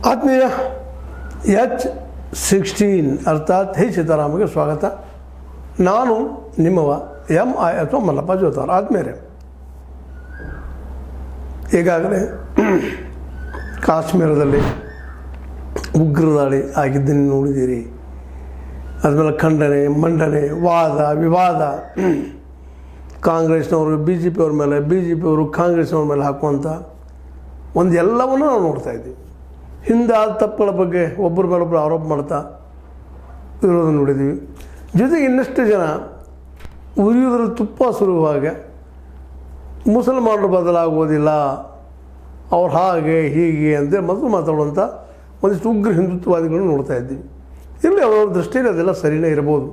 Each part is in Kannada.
ಆತ್ಮೀಯ H16 ಅರ್ಥಾತ್ ಹೇ ಸೀತಾರಾಮಗೆ ಸ್ವಾಗತ. ನಾನು ನಿಮ್ಮವ MI ಅಥವಾ ಮಲ್ಲಪ್ಪ ಜೋತಾರ್. ಆದ್ಮೇಲೆ ಈಗಾಗಲೇ ಕಾಶ್ಮೀರದಲ್ಲಿ ಉಗ್ರ ದಾಳಿ ಆಗಿದ್ದನ್ನು ನೋಡಿದ್ದೀರಿ. ಆದಮೇಲೆ ಖಂಡನೆ ಮಂಡನೆ ವಾದ ವಿವಾದ, ಕಾಂಗ್ರೆಸ್ನವರು BJP ಅವ್ರ ಮೇಲೆ, BJP ಅವರು ಕಾಂಗ್ರೆಸ್ನವ್ರ ಮೇಲೆ ಹಾಕುವಂಥ ಒಂದು ಎಲ್ಲವನ್ನೂ ನಾವು ನೋಡ್ತಾ ಇದ್ದೀವಿ. ಹಿಂದೆ ಆದ ತಪ್ಪುಗಳ ಬಗ್ಗೆ ಒಬ್ಬರ ಮೇಲೊಬ್ಬರು ಆರೋಪ ಮಾಡ್ತಾ ಇರೋದನ್ನು ನೋಡಿದ್ದೀವಿ. ಜೊತೆಗೆ ಇನ್ನಷ್ಟು ಜನ ಉರಿಯೋದ್ರಲ್ಲಿ ತುಪ್ಪ ಸುರುವಾಗ ಮುಸಲ್ಮಾನರು ಬದಲಾಗುವುದಿಲ್ಲ, ಅವ್ರು ಹಾಗೆ ಹೀಗೆ ಅಂತ ಮೊದಲು ಮಾತಾಡುವಂಥ ಒಂದಿಷ್ಟು ಉಗ್ರ ಹಿಂದುತ್ವವಾದಿಗಳನ್ನು ನೋಡ್ತಾ ಇದ್ದೀವಿ. ಇಲ್ಲಿ ಅವರ ದೃಷ್ಟಿಯಲ್ಲಿ ಅದೆಲ್ಲ ಸರಿಯೇ ಇರ್ಬೋದು.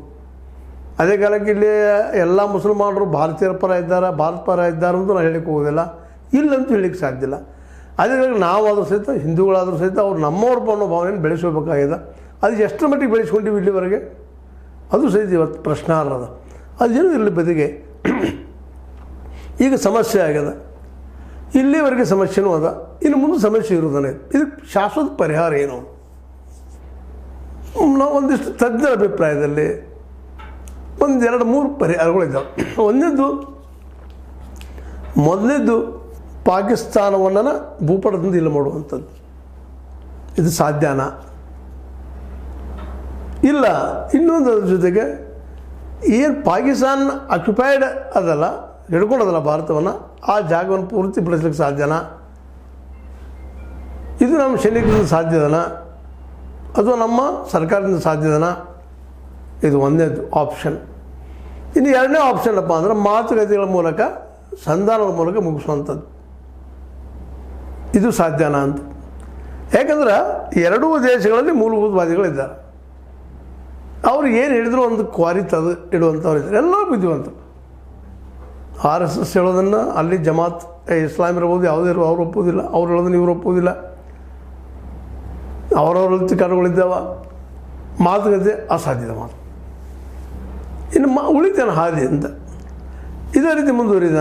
ಅದೇ ಕಾಲಕ್ಕೆ ಇಲ್ಲಿ ಎಲ್ಲ ಮುಸಲ್ಮಾನರು ಭಾರತೀಯರ ಪರ ಇದ್ದಾರೆ, ಭಾರತ ಪರ ಇದ್ದಾರೆ ಅಂತ ನಾವು ಹೇಳಕ್ಕೆ ಹೋಗೋದಿಲ್ಲ, ಇಲ್ಲಂತೂ ಹೇಳಲಿಕ್ಕೆ ಸಾಧ್ಯ ಇಲ್ಲ. ಅದೇ ನಾವಾದರೂ ಸಹಿತ, ಹಿಂದೂಗಳಾದರೂ ಸಹಿತ ಅವ್ರು ನಮ್ಮವ್ರ ಅನ್ನೋ ಭಾವನೆಯನ್ನು ಬೆಳೆಸಬೇಕಾಗಿದೆ. ಅದು ಎಷ್ಟರ ಮಟ್ಟಿಗೆ ಬೆಳೆಸ್ಕೊಂಡಿವಿ ಇಲ್ಲಿವರೆಗೆ ಅದು ಸಹಿತ ಇವತ್ತು ಪ್ರಶ್ನಾರ್ಹದ. ಅದೇನು ಇಲ್ಲಿ ಬದಿಗೆ ಈಗ ಸಮಸ್ಯೆ ಆಗ್ಯದ, ಇಲ್ಲಿವರೆಗೆ ಸಮಸ್ಯೆನೂ ಅದ, ಇನ್ನು ಮುಂದೆ ಸಮಸ್ಯೆ ಇರೋದನ್ನೇ. ಇದಕ್ಕೆ ಶಾಶ್ವತ ಪರಿಹಾರ ಏನು? ನಾವು ಒಂದಿಷ್ಟು ತಜ್ಞರ ಅಭಿಪ್ರಾಯದಲ್ಲಿ ಒಂದೆರಡು ಮೂರು ಪರಿಹಾರಗಳಿದ್ದಾವೆ. ಮೊದಲನೇದು ಪಾಕಿಸ್ತಾನವನ್ನು ಭೂಪಟದಿಂದ ಇಲ್ಲ ಮಾಡುವಂಥದ್ದು. ಇದು ಸಾಧ್ಯನಾ? ಇಲ್ಲ. ಇನ್ನೊಂದು ಅದ್ರ ಜೊತೆಗೆ ಏನು ಪಾಕಿಸ್ತಾನ ಆಕ್ಯುಪೈಡ್ ಅದಲ್ಲ, ಹಿಡ್ಕೊಂಡದಲ್ಲ ಭಾರತವನ್ನು, ಆ ಜಾಗವನ್ನು ಪೂರ್ತಿ ಬಿಡಿಸ್ಲಿಕ್ಕೆ ಸಾಧ್ಯನಾ? ಇದು ನಮ್ಮ ಸೈನಿಕರಿಂದ ಸಾಧ್ಯದನಾ ಅಥವಾ ನಮ್ಮ ಸರ್ಕಾರದಿಂದ ಸಾಧ್ಯದನಾ? ಇದು ಒಂದನೇದು ಆಪ್ಷನ್. ಇನ್ನು ಎರಡನೇ ಆಪ್ಷನ್ ಅಪ್ಪ ಅಂದ್ರೆ ಮಾತುಕತೆಗಳ ಮೂಲಕ, ಸಂಧಾನದ ಮೂಲಕ ಮುಗಿಸುವಂಥದ್ದು. ಇದು ಸಾಧ್ಯನಾ ಅಂತ. ಯಾಕಂದ್ರೆ ಎರಡೂ ದೇಶಗಳಲ್ಲಿ ಮೂಲಭೂತವಾದಿಗಳಿದ್ದಾರೆ. ಅವ್ರು ಏನು ಹೇಳಿದ್ರು ಒಂದು ಕ್ವಾರಿ ಇಡುವಂಥವ್ರು ಇದ್ದಾರೆ. ಎಲ್ಲರೂ ಬುದ್ಧಿವಂತರು. RSS ಹೇಳೋದನ್ನು ಅಲ್ಲಿ ಜಮಾತ್ ಇಸ್ಲಾಂ ಇರ್ಬೋದು, ಯಾವುದೇ ಇರೋ ಅವ್ರು ಒಪ್ಪೋದಿಲ್ಲ, ಅವ್ರು ಹೇಳೋದನ್ನು ಇವ್ರು ಒಪ್ಪೋದಿಲ್ಲ. ಅವರವ್ರ ತಿಕಾರಗಳಿದ್ದಾವ. ಮಾತುಕತೆ ಅಸಾಧ್ಯದ ಮಾತು. ಇನ್ನು ಉಳಿತೇನೆ ಹಾದಿ ಅಂತ. ಇದೇ ರೀತಿ ಮುಂದುವರಿದ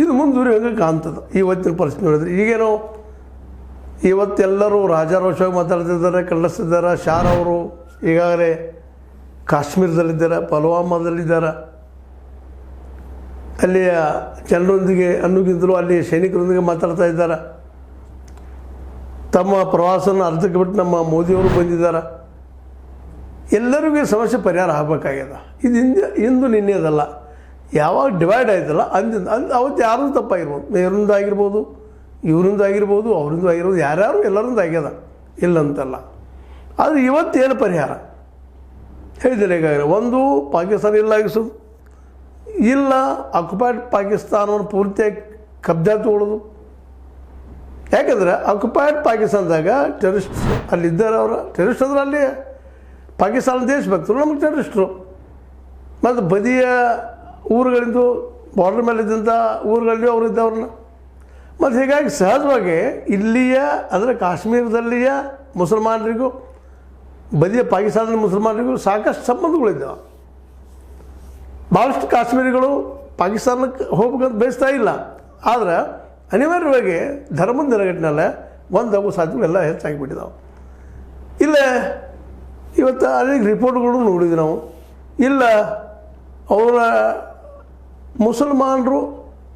ಇದು ಮುಂದುವರಿಯೋಂಗೆ ಕಾಣ್ತದೆ ಇವತ್ತಿನ ಪರಿಸ್ಥಿತಿ ನೋಡಿದ್ರೆ. ಈಗೇನೋ ಇವತ್ತೆಲ್ಲರೂ ರಾಜಾರೋಷವಾಗಿ ಮಾತಾಡ್ತಿದ್ದಾರೆ, ಖಂಡಿಸ್ತಿದ್ದಾರೆ. ಶಾರ್ ಅವರು ಈಗಾಗಲೇ ಕಾಶ್ಮೀರದಲ್ಲಿದ್ದಾರೆ, ಪುಲ್ವಾಮಾದಲ್ಲಿದ್ದಾರೆ. ಅಲ್ಲಿಯ ಜನರೊಂದಿಗೆ ಅನ್ನೋಕ್ಕಿಂತಲೂ ಅಲ್ಲಿ ಸೈನಿಕರೊಂದಿಗೆ ಮಾತಾಡ್ತಾ ಇದ್ದಾರೆ. ತಮ್ಮ ಪ್ರವಾಸನ ಅರ್ಧಕ್ಕೆ ಬಿಟ್ಟು ನಮ್ಮ ಮೋದಿಯವರು ಬಂದಿದ್ದಾರೆ. ಎಲ್ಲರಿಗೂ ಸಮಸ್ಯೆ ಪರಿಹಾರ ಆಗಬೇಕಾಗ್ಯದ. ಇದು ಇಂದು ನಿನ್ನೆದಲ್ಲ. ಯಾವಾಗ ಡಿವೈಡ್ ಆಯ್ತಲ್ಲ ಅವತ್ತು ಯಾರೂ ತಪ್ಪಾಗಿರ್ಬೋದು, ಮೇರಿಂದ ಆಗಿರ್ಬೋದು, ಇವರಿಂದ ಆಗಿರ್ಬೋದು, ಅವರಿಂದ ಆಗಿರ್ಬೋದು, ಯಾರ್ಯಾರು ಎಲ್ಲರಿಂದ ಆಗ್ಯದ, ಇಲ್ಲಂತಲ್ಲ. ಆದರೆ ಇವತ್ತೇನು ಪರಿಹಾರ ಹೇಳಿದರೆ ಈಗಾಗಲೇ ಒಂದು ಪಾಕಿಸ್ತಾನ ಇಲ್ಲಾಗಿಸೋದು, ಇಲ್ಲ ಆಕ್ಯುಪೈಡ್ ಪಾಕಿಸ್ತಾನವನ್ನು ಪೂರ್ತಿಯಾಗಿ ಕಬ್ಜಾ ತಗೊಳ್ಳೋದು. ಯಾಕಂದರೆ ಆಕ್ಯುಪೈಡ್ ಪಾಕಿಸ್ತಾನದಾಗ ಟೆರರಿಸ್ಟ್ ಅಲ್ಲಿದ್ದಾರೆ. ಅವರ ಟೆರರಿಸ್ಟ್ ಅಂದ್ರೆ ಅಲ್ಲಿ ಪಾಕಿಸ್ತಾನ ದೇಶಭಕ್ತರು, ನಮಗೆ ಟೆರರಿಸ್ಟ್ರು. ಮತ್ತು ಬದಿಯ ಊರುಗಳಿಂದ ಬಾರ್ಡರ್ ಮೇಲಿದ್ದಂಥ ಊರುಗಳಲ್ಲಿ ಅವರಿದ್ದವ್ರನ್ನ. ಮತ್ತು ಹೀಗಾಗಿ ಸಹಜವಾಗಿ ಇಲ್ಲಿಯ ಅಂದರೆ ಕಾಶ್ಮೀರದಲ್ಲಿಯ ಮುಸಲ್ಮಾನರಿಗೂ ಬದಿಯ ಪಾಕಿಸ್ತಾನದ ಮುಸಲ್ಮಾನರಿಗೂ ಸಾಕಷ್ಟು ಸಂಬಂಧಗಳಿದ್ದಾವೆ. ಭಾಳಷ್ಟು ಕಾಶ್ಮೀರಿಗಳು ಪಾಕಿಸ್ತಾನಕ್ಕೆ ಹೋಗ್ಬೇಕಂತ ಬಯಸ್ತಾ ಇಲ್ಲ. ಆದರೆ ಅನಿವಾರ್ಯವಾಗಿ ಧರ್ಮದ ನೆಲೆಗಟ್ಟಿನಲ್ಲೇ ಒಂದಾಗೋ ಸಾಧ್ಯತೆಗಳೆಲ್ಲ ಹೆಚ್ಚಾಗಿಬಿಟ್ಟಿದ್ದಾವೆ. ಇಲ್ಲೇ ಇವತ್ತು ಅನೇಕ ರಿಪೋರ್ಟ್ಗಳು ನೋಡಿದ್ವಿ ನಾವು. ಇಲ್ಲ ಅವರ ಮುಸಲ್ಮಾನರು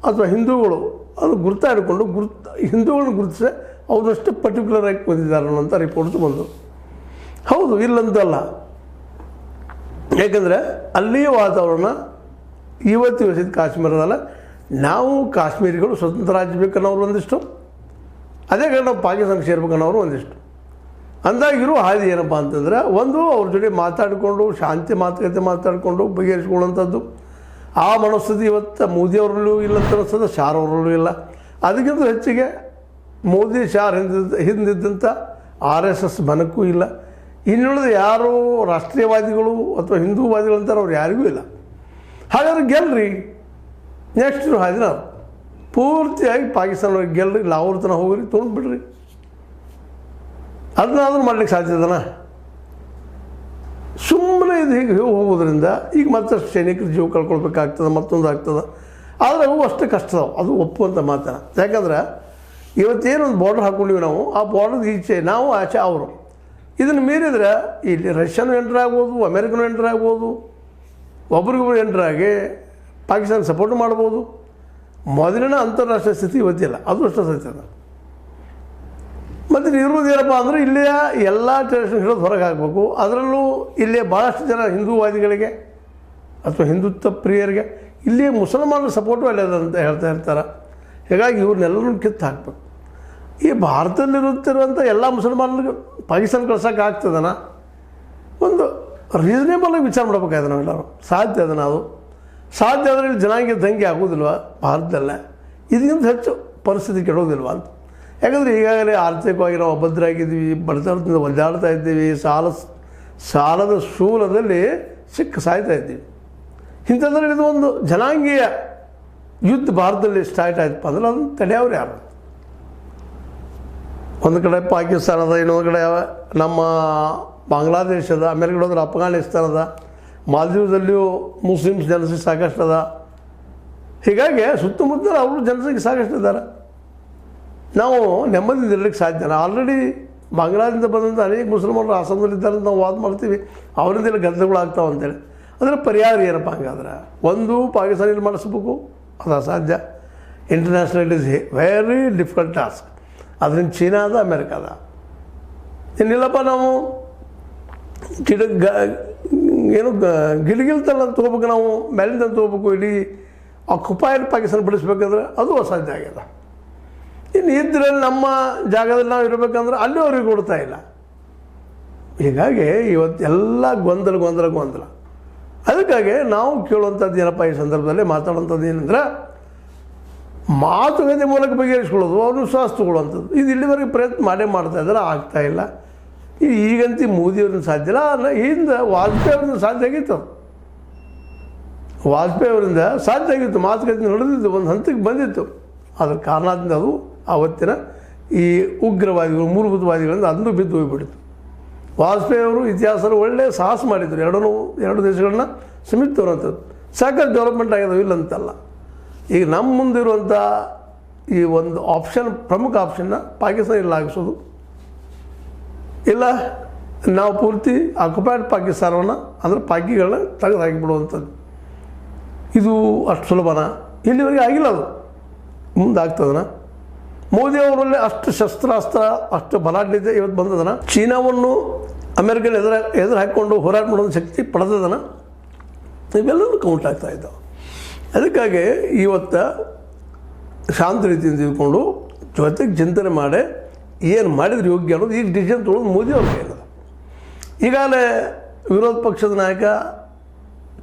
ಅಥವಾ ಹಿಂದೂಗಳು ಅದು ಹಿಡ್ಕೊಂಡು ಹಿಂದೂಗಳನ್ನ ಗುರುತಿಸಿ ಅವರಷ್ಟು ಪರ್ಟಿಕ್ಯುಲರ್ ಆಗಿ ಬಂದಿದ್ದಾರೆ ಅನ್ನೋಂಥ ರಿಪೋರ್ಟ್ಸ್ ಬಂದವು. ಹೌದು, ಇಲ್ಲಂತಲ್ಲ. ಯಾಕಂದರೆ ಅಲ್ಲಿಯ ವಾತಾವರಣ ಇವತ್ತು ಯೋಚಿತ ಕಾಶ್ಮೀರದಲ್ಲ. ನಾವು ಕಾಶ್ಮೀರಿಗಳು ಸ್ವತಂತ್ರ ರಾಜ್ಯ ಬೇಕನ್ನೋರು ಒಂದಿಷ್ಟು, ಅದೇ ಕಾರಣ ನಾವು ಪಾಕಿಸ್ತಾನಕ್ಕೆ ಸೇರ್ಬೇಕನ್ನೋರು ಒಂದಿಷ್ಟು. ಅಂದಾಗಿರೋ ಹಾದಿ ಏನಪ್ಪ ಅಂತಂದರೆ, ಒಂದು ಅವ್ರ ಜೊತೆ ಮಾತಾಡಿಕೊಂಡು ಶಾಂತಿ ಮಾತುಕತೆ ಮಾತಾಡಿಕೊಂಡು ಬಗೆಹರಿಸ್ಕೊಳ್ಳುವಂಥದ್ದು. ಆ ಮನಸ್ಥಿತಿ ಇವತ್ತು ಮೋದಿಯವರಲ್ಲೂ ಇಲ್ಲ ಅಂತ ಅನಿಸ್ತದೆ, ಶಾರ್ ಅವರಲ್ಲೂ ಇಲ್ಲ. ಅದಕ್ಕಿಂತ ಹೆಚ್ಚಿಗೆ ಮೋದಿ ಶಾರ್ ಹಿಂದಿದ್ದಂಥ RSS ಮನಕ್ಕೂ ಇಲ್ಲ. ಇನ್ನುಳಿದ ಯಾರು ರಾಷ್ಟ್ರೀಯವಾದಿಗಳು ಅಥವಾ ಹಿಂದೂವಾದಿಗಳಂತಾರೆ ಅವ್ರು ಯಾರಿಗೂ ಇಲ್ಲ. ಹಾಗಾದ್ರೆ ಗೆಲ್ರಿ, ನೆಕ್ಸ್ಟ್ ಹಾದಿನ ಪೂರ್ತಿಯಾಗಿ ಪಾಕಿಸ್ತಾನವ್ರಿಗೆ ಗೆಲ್ರಿ, ಲಾಹೋರ್ ತನಕ ಹೋಗ್ರಿ, ತೊಗೊಂಡ್ಬಿಡ್ರಿ. ಅದನ್ನಾದ್ರೂ ಮಾಡ್ಲಿಕ್ಕೆ ಸಾಧ್ಯದನ? ಸುಮ್ಮನೆ ಇದು ಹೀಗೆ ಹೋಗೋದ್ರಿಂದ ಈಗ ಮತ್ತಷ್ಟು ಸೈನಿಕರು ಜೀವ ಕಳ್ಕೊಳ್ಬೇಕಾಗ್ತದೆ, ಮತ್ತೊಂದು ಆಗ್ತದೆ. ಆದರೆ ಅವು ಅಷ್ಟು ಕಷ್ಟದವು, ಅದು ಒಪ್ಪುವಂಥ ಮಾತನ. ಯಾಕಂದ್ರೆ ಇವತ್ತೇನೊಂದು ಬಾರ್ಡ್ರ್ ಹಾಕ್ಕೊಂಡಿವಿ ನಾವು, ಆ ಬಾರ್ಡ್ರ್ ಈಚೆ ನಾವು, ಆಚೆ ಅವರು. ಇದನ್ನು ಮೀರಿದರೆ ಇಲ್ಲಿ ರಷ್ಯಾನು ಎಂಟ್ರ್ ಆಗ್ಬೋದು, ಅಮೇರಿಕನು ಎಂಟ್ರ್ ಆಗ್ಬೋದು, ಒಬ್ರಿಗೊಬ್ರು ಎಂಟ್ರಾಗಿ ಪಾಕಿಸ್ತಾನ ಸಪೋರ್ಟ್ ಮಾಡ್ಬೋದು. ಮೊದಲಿನ ಅಂತಾರಾಷ್ಟ್ರೀಯ ಸ್ಥಿತಿ ಇವತ್ತಿಲ್ಲ, ಅದು ಅಷ್ಟು ಸತ್ಯ ಅದ. ಮತ್ತು ಇರುವುದೇನಪ್ಪ ಅಂದರೆ ಇಲ್ಲಿಯ ಎಲ್ಲ ಟೆರರಿಸ್ಟ್ ಹಿಡಿದು ಹೊರಗೆ ಹಾಕಬೇಕು. ಅದರಲ್ಲೂ ಇಲ್ಲಿಯ ಭಾಳಷ್ಟು ಜನ ಹಿಂದೂವಾದಿಗಳಿಗೆ ಅಥವಾ ಹಿಂದುತ್ವ ಪ್ರಿಯರಿಗೆ ಇಲ್ಲಿಯ ಮುಸಲ್ಮಾನರ ಸಪೋರ್ಟು ಅಲ್ಲದಂತ ಹೇಳ್ತಾ ಇರ್ತಾರೆ. ಹೀಗಾಗಿ ಇವ್ರನ್ನೆಲ್ಲರೂ ಕಿತ್ತು ಹಾಕ್ಬೇಕು. ಈ ಭಾರತದಲ್ಲಿರುತ್ತಿರುವಂಥ ಎಲ್ಲ ಮುಸಲ್ಮಾನರಿಗೆ ಪಾಕಿಸ್ತಾನ ಕಳ್ಸೋಕೆ ಆಗ್ತದನ? ಒಂದು ರೀಸನೇಬಲಾಗಿ ವಿಚಾರ ಮಾಡ್ಬೇಕಾಯ್ತು ನಾವೆಲ್ಲರೂ. ಸಾಧ್ಯ ಅದನ್ನು, ಅದು ಸಾಧ್ಯ ಆದರೆ ಇಲ್ಲಿ ಜನಾಂಗೀಯ ದಂಗೆ ಆಗೋದಿಲ್ವ ಭಾರತದಲ್ಲೇ? ಇದಕ್ಕಿಂತ ಹೆಚ್ಚು ಪರಿಸ್ಥಿತಿ ಕೆಡೋದಿಲ್ವ ಅಂತ. ಯಾಕಂದರೆ ಈಗಾಗಲೇ ಆರ್ಥಿಕವಾಗಿ ನಾವು ಅಭದ್ರಾಗಿದ್ದೀವಿ, ಬಡತನದಿಂದ ಒದ್ದಾಡ್ತಾ ಇದ್ದೀವಿ, ಸಾಲದ ಶೂಲದಲ್ಲಿ ಸಾಯ್ತಾ ಇದ್ದೀವಿ. ಇಂಥದ್ರಲ್ಲಿ ಇದು ಒಂದು ಜನಾಂಗೀಯ ಯುದ್ಧ ಭಾರತದಲ್ಲಿ ಸ್ಟಾರ್ಟ್ ಆಯ್ತಪ್ಪ ಅಂದ್ರೆ ಅದನ್ನು ತಡೆಯವ್ರು ಯಾರು? ಒಂದು ಕಡೆ ಪಾಕಿಸ್ತಾನದ, ಇನ್ನೊಂದು ಕಡೆ ನಮ್ಮ ಬಾಂಗ್ಲಾದೇಶದ, ಆಮೇಲೆ ಹೋದ್ರೆ ಅಫ್ಘಾನಿಸ್ತಾನದ, ಮಾಲ್ದೀವ್ಸಲ್ಲಿಯೂ ಮುಸ್ಲಿಮ್ಸ್ ಜನಸಂಖ್ಯೆ ಸಾಕಷ್ಟು ಅದ. ಹೀಗಾಗಿ ಸುತ್ತಮುತ್ತ ಅವರು ಜನಸಂಖ್ಯೆ ಸಾಕಷ್ಟು ಇದ್ದಾರೆ. ನಾವು ನೆಮ್ಮದಿಯಿಂದ ಇರಲಿಕ್ಕೆ ಸಾಧ್ಯನ? ಆಲ್ರೆಡಿ ಬಾಂಗ್ಲಾದಿಂದ ಬಂದಂಥ ಅನೇಕ ಮುಸಲ್ಮಾನರು ಆಸಾಮದಲ್ಲಿದ್ದಾರೆ ಅಂತ ನಾವು ವಾದ ಮಾಡ್ತೀವಿ, ಅವರಿಂದೆಲ್ಲ ಗದ್ದೆಗಳು ಆಗ್ತಾವೆ ಅಂತೇಳಿ. ಅದರ ಪರಿಹಾರ ಏನಪ್ಪ ಹಂಗಾದ್ರೆ? ಒಂದು, ಪಾಕಿಸ್ತಾನಲ್ಲಿ ಮಾಡಿಸ್ಬೇಕು, ಅದು ಅಸಾಧ್ಯ. International it is very difficult task. ಅದರಿಂದ ಚೀನಾದ, ಅಮೇರಿಕಾದ. ಇನ್ನಿಲ್ಲಪ್ಪ ನಾವು ಏನು ಗಿಲ್ಗಿಲ್ತನ ತೊಗೋಬೇಕು, ನಾವು ಮೇಲಿಂದ ತೊಗೋಬೇಕು, ಇಡೀ ಆಕ್ಯುಪೈಡ್ ಪಾಕಿಸ್ತಾನ ಬಿಡಿಸ್ಬೇಕಂದ್ರೆ ಅದು ಅಸಾಧ್ಯ ಆಗ್ಯದ. ಇನ್ನು ಇದ್ದರೆ ನಮ್ಮ ಜಾಗದಲ್ಲಿ ನಾವು ಇರಬೇಕಂದ್ರೆ ಅಲ್ಲೂ ಅವ್ರಿಗೆ ಕೊಡ್ತಾ ಇಲ್ಲ. ಹೀಗಾಗಿ ಇವತ್ತೆಲ್ಲ ಗೊಂದಲ. ಅದಕ್ಕಾಗಿ ನಾವು ಕೇಳುವಂಥದ್ದು ಏನಪ್ಪ ಈ ಸಂದರ್ಭದಲ್ಲಿ ಮಾತಾಡುವಂಥದ್ದು ಏನಂದ್ರೆ, ಮಾತುಕತೆ ಮೂಲಕ ಬಗೆಹರಿಸ್ಕೊಳ್ಳೋದು, ಅವ್ರ ವಿಶ್ವಾಸ ತಗೊಳ್ಳುವಂಥದ್ದು. ಇದು ಇಲ್ಲಿವರೆಗೆ ಪ್ರಯತ್ನ ಮಾಡ್ತಾ ಇದ್ದಾರೆ, ಆಗ್ತಾಯಿಲ್ಲ. ಈಗಂತೂ ಮೋದಿಯವ್ರನ್ನ ಸಾಧ್ಯ ಇಲ್ಲ. ಹಿಂದೆ ವಾಜಪೇಯಿ ಅವ್ರನ್ನ ಸಾಧ್ಯ ಆಗಿತ್ತು. ವಾಜಪೇಯಿ ಅವರಿಂದ ಸಾಧ್ಯ ಆಗಿತ್ತು, ಮಾತುಕತೆ ನಡೆದಿದ್ದು, ಒಂದು ಹಂತಕ್ಕೆ ಬಂದಿತ್ತು. ಅದರ ಕಾರಣದಿಂದ ಅದು ಆವತ್ತಿನ ಈ ಉಗ್ರವಾದಿಗಳು, ಮೂಲಭೂತವಾದಿಗಳಿಂದ ಅದನ್ನು ಬಿದ್ದು ಹೋಗಿಬಿಟ್ಟಿತ್ತು. ವಾಜಪೇಯಿ ಅವರು ಇತಿಹಾಸರು ಒಳ್ಳೆಯ ಸಾಹಸ ಮಾಡಿದರು. ಎರಡು ದೇಶಗಳನ್ನ ಸಮಿತವ್ರಂಥದ್ದು ಸಾಕಷ್ಟು ಡೆವಲಪ್ಮೆಂಟ್ ಆಗ್ಯದವು, ಇಲ್ಲಂತಲ್ಲ. ಈಗ ನಮ್ಮ ಮುಂದಿರುವಂಥ ಈ ಒಂದು ಆಪ್ಷನ್, ಪ್ರಮುಖ ಆಪ್ಷನ್ನ ಪಾಕಿಸ್ತಾನ ಇಲ್ಲ ಆಗಿಸೋದು, ಇಲ್ಲ ನಾವು ಪೂರ್ತಿ ಆಕ್ಯುಪೈಡ್ ಪಾಕಿಸ್ತಾನವನ್ನು ಅಂದರೆ ಪಾಕಿಗಳನ್ನ ತೆಗೆದು ಹಾಕಿಬಿಡುವಂಥದ್ದು. ಇದು ಅಷ್ಟು ಸುಲಭನ? ಇಲ್ಲಿವರೆಗೆ ಆಗಿಲ್ಲ, ಅದು ಮುಂದೆ ಆಗ್ತದನ? ಮೋದಿ ಅವರಲ್ಲಿ ಅಷ್ಟು ಶಸ್ತ್ರಾಸ್ತ್ರ, ಅಷ್ಟು ಬಲಾಢ್ಯತೆ ಇವತ್ತು ಬಂದದನ? ಚೀನಾವನ್ನು ಅಮೆರಿಕನ್ ಎದುರು ಹಾಕಿಕೊಂಡು ಹೋರಾಟ ಮಾಡೋದು ಶಕ್ತಿ ಪಡೆದದನ? ಇವೆಲ್ಲವೂ ಕೌಂಟ್ ಆಗ್ತಾ ಇದ್ದಾವೆ. ಅದಕ್ಕಾಗಿ ಇವತ್ತು ಶಾಂತ ರೀತಿಯಿಂದ ತಿಳ್ಕೊಂಡು ಜೊತೆಗೆ ಚಿಂತನೆ ಮಾಡಿ ಏನು ಮಾಡಿದ್ರೆ ಯೋಗ್ಯ ಅನ್ನೋದು ಈಗ ಡಿಸಿಷನ್ ತೊಗೊಳ್ಳೋದು ಮೋದಿ ಅವ್ರ ಕೈಲದ. ಈಗಾಗಲೇ ವಿರೋಧ ಪಕ್ಷದ ನಾಯಕ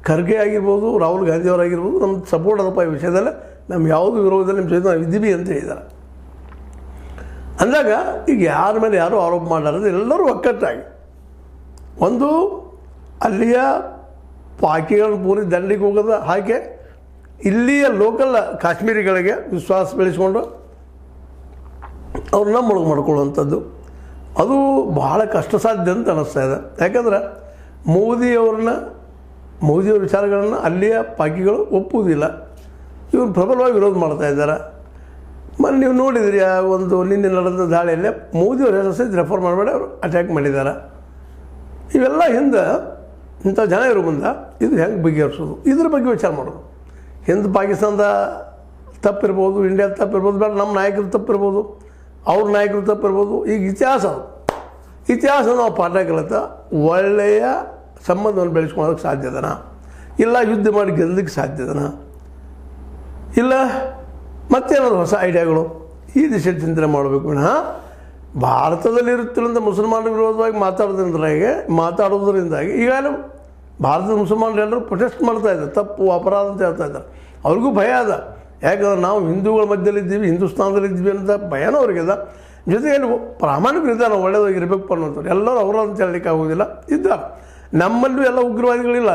ಖರ್ಗೆ ಆಗಿರ್ಬೋದು, ರಾಹುಲ್ ಗಾಂಧಿ ಅವರಾಗಿರ್ಬೋದು, ನಮ್ಮ ಸಪೋರ್ಟ್ ಅದಪ್ಪ ಈ ವಿಷಯದಲ್ಲಿ, ನಮ್ಮ ಯಾವುದು ವಿರೋಧದಲ್ಲಿ ನಿಮ್ಮ ಜೊತೆ ನಾವು ಇದ್ದೀವಿ ಅಂತ ಹೇಳಿದ್ದಾರೆ. ಅಂದಾಗ ಈಗ ಯಾರ ಮೇಲೆ ಯಾರೂ ಆರೋಪ ಮಾಡಲಾರದು, ಎಲ್ಲರೂ ಒಕ್ಕಟ್ಟಾಗಿ ಒಂದು ಅಲ್ಲಿಯ ಪಾಕಿಗಳನ್ನು ಪೂರಿ ದಂಡಿಗೆ ಹೋಗೋದು ಹಾಗೆ ಇಲ್ಲಿಯ ಲೋಕಲ್ ಕಾಶ್ಮೀರಿಗಳಿಗೆ ವಿಶ್ವಾಸ ಬೆಳೆಸ್ಕೊಂಡು ಅವ್ರನ್ನ ಮುಳುಗು ಮಾಡ್ಕೊಳ್ಳುವಂಥದ್ದು, ಅದು ಬಹಳ ಕಷ್ಟ ಸಾಧ್ಯ ಅಂತ ಅನ್ನಿಸ್ತಾ ಇದೆ. ಯಾಕಂದ್ರೆ ಮೋದಿಯವ್ರ ವಿಚಾರಗಳನ್ನು ಅಲ್ಲಿಯ ಪಾಕಿಗಳು ಒಪ್ಪುವುದಿಲ್ಲ. ಇವರು ಪ್ರಬಲವಾಗಿ ವಿರೋಧ ಮಾಡ್ತಾ ಇದ್ದಾರೆ. ನೀವು ನೋಡಿದ್ರಿ ಒಂದು ನಿನ್ನೆ ನಡೆದ ದಾಳಿಯಲ್ಲೇ ಮೋದಿಯವ್ರ ಹೆಸರು ಸಹಿತ ರೆಫರ್ ಮಾಡಬೇಡಿ, ಅವರು ಅಟ್ಯಾಕ್ ಮಾಡಿದ್ದಾರೆ. ಇವೆಲ್ಲ ಹಿಂದೆ ಇಂಥ ಜನ ಇರೋ ಮುಂದೆ ಇದು ಹೆಂಗೆ ಬಗೆಹರಿಸೋದು, ಇದ್ರ ಬಗ್ಗೆ ವಿಚಾರ ಮಾಡೋದು. ಹಿಂದೆ ಪಾಕಿಸ್ತಾನದ ತಪ್ಪಿರ್ಬೋದು, ಇಂಡಿಯಾದ ತಪ್ಪಿರ್ಬೋದು, ಬೇಡ ನಮ್ಮ ನಾಯಕರು ತಪ್ಪಿರ್ಬೋದು, ಅವ್ರ ನಾಯಕರು ತಪ್ಪಿರ್ಬೋದು. ಈಗ ಇತಿಹಾಸ ನಾವು ಪಾಠ ಕಲಿತ ಒಳ್ಳೆಯ ಸಂಬಂಧವನ್ನು ಬೆಳೆಸ್ಕೊಳ್ಳೋದಕ್ಕೆ ಸಾಧ್ಯದನ? ಇಲ್ಲ ಯುದ್ಧ ಮಾಡಿ ಗೆಲ್ಲಲಿಕ್ಕೆ ಸಾಧ್ಯದನ? ಇಲ್ಲ ಮತ್ತೇನಾದ್ರು ಹೊಸ ಐಡಿಯಾಗಳು? ಈ ದಿಶೆ ಚಿಂತನೆ ಮಾಡಬೇಕು ವಿನಃ ಭಾರತದಲ್ಲಿರುತ್ತಿರುವಂಥ ಮುಸಲ್ಮಾನರ ವಿರೋಧವಾಗಿ ಮಾತಾಡೋದ್ರಿಂದಾಗಿ ಈಗಾಗಲೇ ಭಾರತದ ಮುಸಲ್ಮಾನರೆಲ್ಲರೂ ಪ್ರೊಟೆಸ್ಟ್ ಮಾಡ್ತಾ ಇದ್ದಾರೆ, ತಪ್ಪು ಅಪರಾಧ ಅಂತ ಹೇಳ್ತಾ ಇದ್ದಾರೆ. ಅವ್ರಿಗೂ ಭಯ ಅದ. ಯಾಕಂದ್ರೆ ನಾವು ಹಿಂದೂಗಳ ಮಧ್ಯದಲ್ಲಿದ್ದೀವಿ, ಹಿಂದೂಸ್ತಾನದಲ್ಲಿದ್ದೀವಿ ಅಂತ ಭಯನೂ ಅವ್ರಿಗಿದೆ. ಜೊತೆಗೆ ಪ್ರಾಮಾಣಿಕರಿದ್ದಾರೆ, ನಾವು ಒಳ್ಳೆಯದಾಗಿರ್ಬೇಕು ಅನ್ನೋಂಥವ್ರು. ಎಲ್ಲರೂ ಅವರಂತ ಹೇಳಲಿಕ್ಕೆ ಆಗೋದಿಲ್ಲ, ಇದ್ದಾರೆ. ನಮ್ಮಲ್ಲೂ ಎಲ್ಲ ಉಗ್ರವಾದಿಗಳಿಲ್ಲ,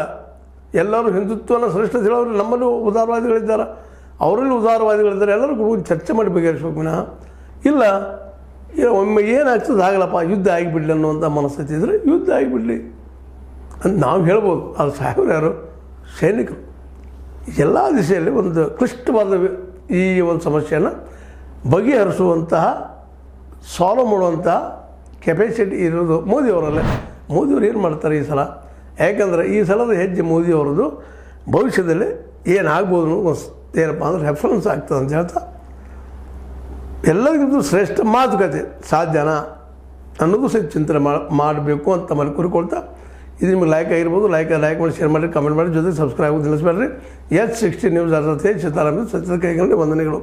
ಎಲ್ಲರೂ ಹಿಂದುತ್ವನ ಶ್ರೇಷ್ಠ ಹೇಳೋರು. ನಮ್ಮಲ್ಲೂ ಉದಾರವಾದಿಗಳಿದ್ದಾರೆ, ಅವರಲ್ಲಿ ಉದಾರವಾದಿಗಳಿದ್ದಾರೆ. ಎಲ್ಲರೂ ಕೂಡ ಚರ್ಚೆ ಮಾಡಿ ಬಗೆಹರಿಸ್ಬೇಕು ವಿನಃ ಇಲ್ಲ ಒಮ್ಮೆ ಏನಾಗ್ತದೆ ಆಗಲಪ್ಪ ಯುದ್ಧ ಆಗಿಬಿಡಲಿ ಅನ್ನುವಂಥ ಮನಸ್ಥಿತಿ ಇದ್ದರೆ ಯುದ್ಧ ಆಗಿಬಿಡಲಿ ಅಂತ ನಾವು ಹೇಳ್ಬೋದು. ಅದು ಸಾಹೇಬರು ಯಾರು? ಸೈನಿಕರು. ಎಲ್ಲ ದಿಶೆಯಲ್ಲಿ ಒಂದು ಕ್ಲಿಷ್ಟವಾದ ಈ ಒಂದು ಸಮಸ್ಯೆಯನ್ನು ಬಗೆಹರಿಸುವಂತಹ ಸಾಲ್ವ್ ಮಾಡುವಂಥ ಕೆಪಾಸಿಟಿ ಇರೋದು ಮೋದಿಯವರಲ್ಲೇ. ಮೋದಿಯವರು ಏನು ಮಾಡ್ತಾರೆ ಈ ಸಲ, ಯಾಕಂದರೆ ಈ ಸಲದ ಹೆಜ್ಜೆ ಮೋದಿಯವರದು ಭವಿಷ್ಯದಲ್ಲಿ ಏನಾಗ್ಬೋದು ಏನಪ್ಪ ಅಂದ್ರೆ ರೆಫರೆನ್ಸ್ ಆಗ್ತದೆ ಅಂತ ಹೇಳ್ತಾ, ಎಲ್ಲರಿಗಿಂತ ಶ್ರೇಷ್ಠ ಮಾತುಕತೆ ಸಾಧ್ಯನಾ ಅನ್ನೋದು ಸಹಿತ ಚಿಂತನೆ ಮಾಡಬೇಕು ಅಂತ ಮನೆ ಕೂರಿಕೊಳ್ತಾ, ಇದು ನಿಮಗೆ ಲೈಕ್ ಆಗಿರ್ಬೋದು. ಲೈಕ್ ಮಾಡಿ, ಶೇರ್ ಮಾಡಿ, ಕಮೆಂಟ್ ಮಾಡಿ, ಜೊತೆಗೆ ಸಬ್ಸ್ಕ್ರೈಬ್ ನಿಲ್ಲಿಸಬೇಡ್ರಿ. H60 ನ್ಯೂಸ್ ಅರ್ಥ ಸೀತಾರಾಮ ಸತ್ಯದ ಕೈಗೊಂಡು ವಂದನೆಗಳು.